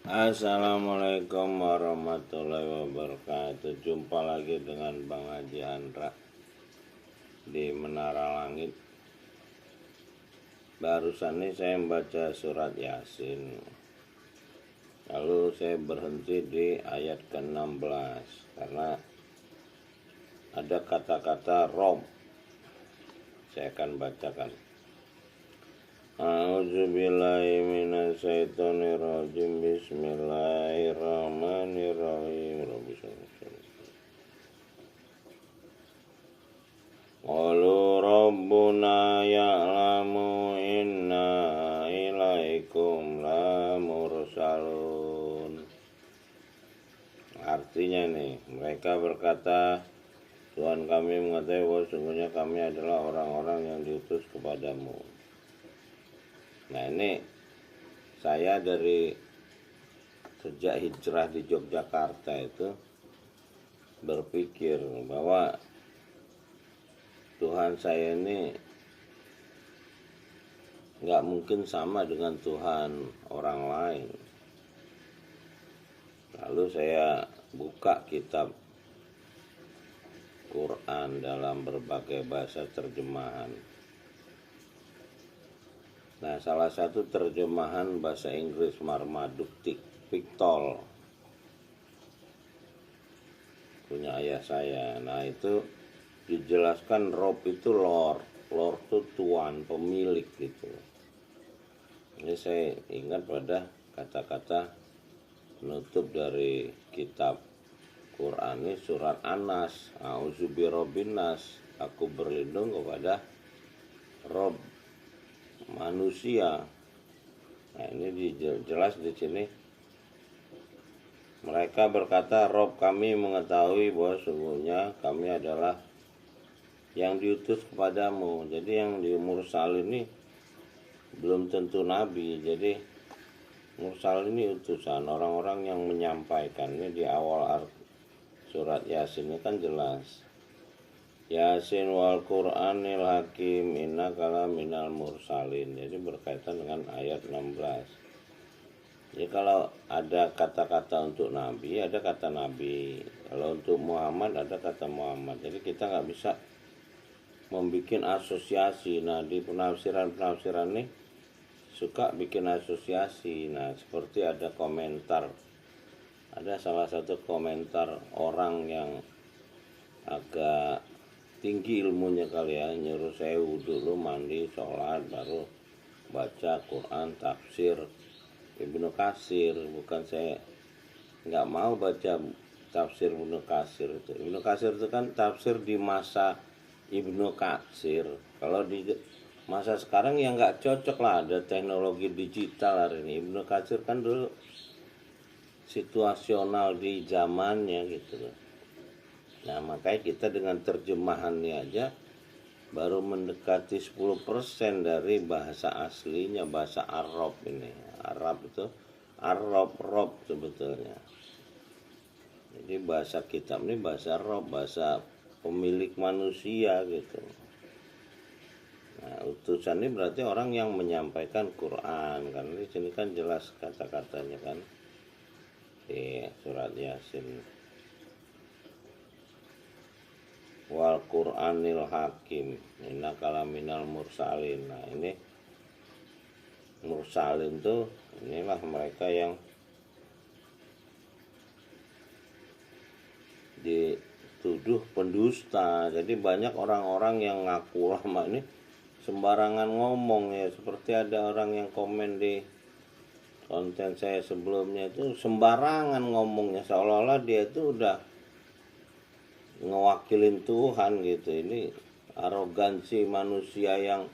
Assalamualaikum warahmatullahi wabarakatuh. Jumpa lagi dengan Bang Haji Andra di Menara Langit. Barusan ini saya membaca surat Yasin, lalu saya berhenti di ayat ke-16 karena ada kata-kata Rob. Saya akan bacakan. A'udzubillahi minasyaitonirrajim. Bismillahirrahmanirrahim. Qalu rabbuna ya'lamu inna ilaikum lamursalun. Artinya nih, mereka berkata, Tuhan kami mengetahui bahwa sungguhnya kami adalah orang-orang yang diutus kepadamu. Nah, ini saya dari sejak hijrah di Yogyakarta itu berpikir bahwa Tuhan saya ini nggak mungkin sama dengan Tuhan orang lain. Lalu saya buka kitab Quran dalam berbagai bahasa terjemahan. Nah, salah satu terjemahan bahasa Inggris Marmaduke Pickthall punya ayah saya. Nah, itu dijelaskan Rob itu Lord itu Tuhan, pemilik gitu. Ini saya ingat pada kata-kata penutup dari kitab Quran ini surat An-Nas. A'udzubirobbinas, aku berlindung kepada Rob manusia. Nah, ini jelas di sini. Mereka berkata, Rob kami mengetahui bahwa sungguhnya kami adalah yang diutus kepadamu. Jadi yang di mursal ini belum tentu nabi. Jadi mursal ini utusan, orang-orang yang menyampaikan. Ini di awal surat Yasin ini kan jelas. Yasin wal Qur'anil Hakim innaka minal mursalin. Jadi berkaitan dengan ayat 16. Jadi kalau ada kata-kata untuk nabi, ada kata nabi. Kalau untuk Muhammad ada kata Muhammad. Jadi kita nggak bisa membuat asosiasi. Nah, di penafsiran nih suka bikin asosiasi. Nah, seperti ada komentar. Ada salah satu komentar orang yang agak tinggi ilmunya kali ya, nyuruh saya wudhu dulu, mandi, sholat, baru baca Quran, tafsir Ibnu Katsir. Bukan, saya nggak mau baca tafsir Ibnu Katsir itu. Ibnu Katsir itu kan tafsir di masa Ibnu Katsir. Kalau di masa sekarang ya nggak cocok lah, ada teknologi digital hari ini. Ibnu Katsir kan dulu situasional di zamannya gitu loh. Nah, makanya kita dengan terjemahannya aja baru mendekati 10% dari bahasa aslinya, bahasa Arab ini. Arab itu Rob sebetulnya. Jadi bahasa kitab ini bahasa Rob, bahasa pemilik manusia gitu. Nah, utusan ini berarti orang yang menyampaikan Quran. Karena di sini kan jelas kata-katanya kan di surat Yasin. Wal Qur'anil Hakim innaka minal mursalin. Nah, ini mursalin tuh inilah mereka yang dituduh pendusta. Jadi banyak orang-orang yang ngaku ulama ini sembarangan ngomong ya. Seperti ada orang yang komen di konten saya sebelumnya itu sembarangan ngomongnya, seolah-olah dia itu udah ngewakilin Tuhan gitu. Ini arogansi manusia yang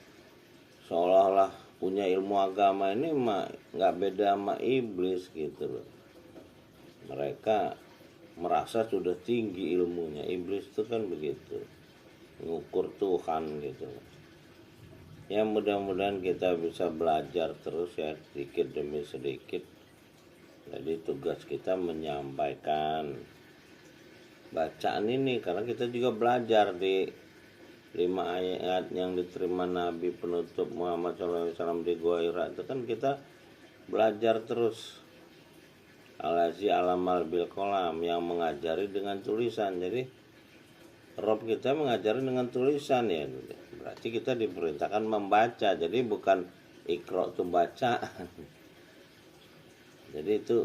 seolah-olah punya ilmu agama ini mah nggak beda sama iblis gitu loh. Mereka merasa sudah tinggi ilmunya. Iblis itu kan begitu, ngukur Tuhan gitu. Ya, mudah-mudahan kita bisa belajar terus ya, sedikit demi sedikit. Jadi tugas kita menyampaikan bacaan ini, karena kita juga belajar di 5 ayat yang diterima Nabi penutup Muhammad SAW di Gua Hira itu kan kita belajar terus Alazi alamal bil kolam, yang mengajari dengan tulisan. Jadi Rob kita mengajari dengan tulisan ya. Berarti kita diperintahkan membaca. Jadi bukan ikro itu baca. Jadi itu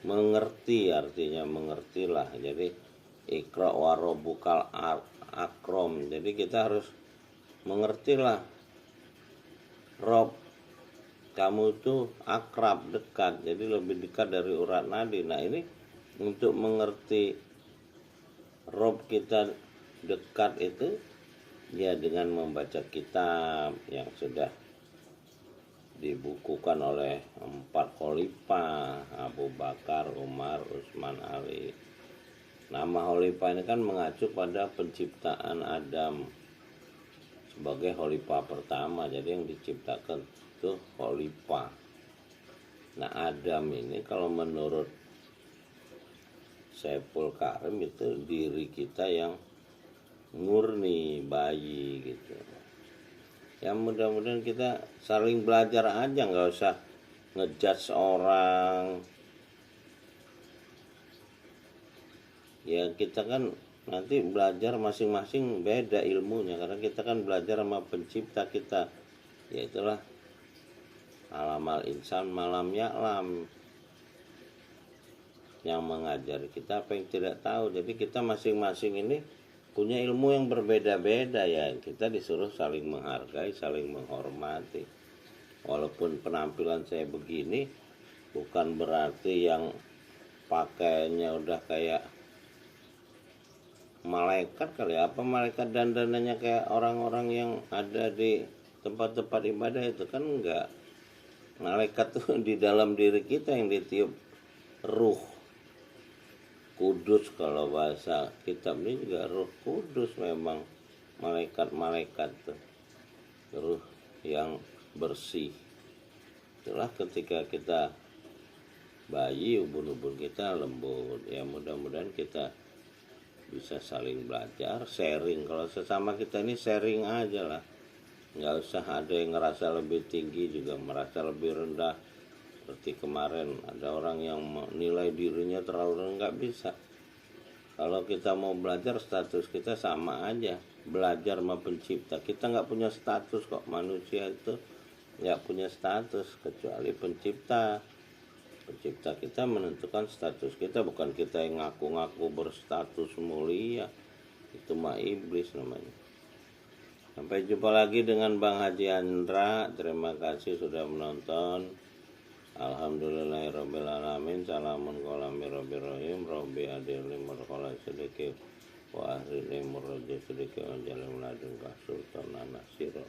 mengerti, artinya mengertilah. Jadi ikro warobukal akrom. Jadi kita harus mengertilah. Rob kamu itu akrab, dekat, jadi lebih dekat dari urat nadi. Nah ini untuk mengerti Rob kita dekat itu ya dengan membaca kitab yang sudah dibukukan oleh 4 khalifah, Abu Bakar, Umar, Utsman, Ali. Nama khalifah ini kan mengacu pada penciptaan Adam sebagai khalifah pertama, jadi yang diciptakan itu khalifah. Nah Adam ini kalau menurut Saiful Karim itu diri kita yang murni, bayi gitu. Ya mudah-mudahan kita saling belajar aja, nggak usah ngejudge orang. Ya kita kan nanti belajar masing-masing beda ilmunya, karena kita kan belajar sama pencipta kita, yaitulah alamal insan malam ya'lam, yang mengajari kita apa yang tidak tahu. Jadi kita masing-masing ini punya ilmu yang berbeda-beda ya. Kita disuruh saling menghargai, saling menghormati. Walaupun penampilan saya begini, bukan berarti yang pakainya udah kayak malaikat kali. Apa malaikat dandanannya kayak orang-orang yang ada di tempat-tempat ibadah itu kan enggak. Malaikat tuh di dalam diri kita yang ditiup ruh kudus, kalau bahasa kitab ini juga ruh kudus. Memang malaikat-malaikat tuh ruh yang bersih. Itulah ketika kita bayi, ubun-ubun kita lembut. Ya mudah-mudahan kita bisa saling belajar, sharing. Kalau sesama kita ini sharing aja lah, nggak usah ada yang ngerasa lebih tinggi juga merasa lebih rendah. Seperti kemarin ada orang yang menilai dirinya terlalu rendah, nggak bisa. Kalau kita mau belajar, status kita sama aja, belajar sama pencipta. Kita nggak punya status kok, manusia itu nggak punya status kecuali pencipta. Pencipta kita menentukan status kita, bukan kita yang ngaku-ngaku berstatus mulia. Itu mah iblis namanya. Sampai jumpa lagi dengan Bang Haji Andra. Terima kasih sudah menonton. Alhamdulillahirabbil alamin. Salamun qolami rabbil rahim. Rabbi adilni murqala sedikit wa ahli murraja sedikit wa jalim ladun sultanan nasiro.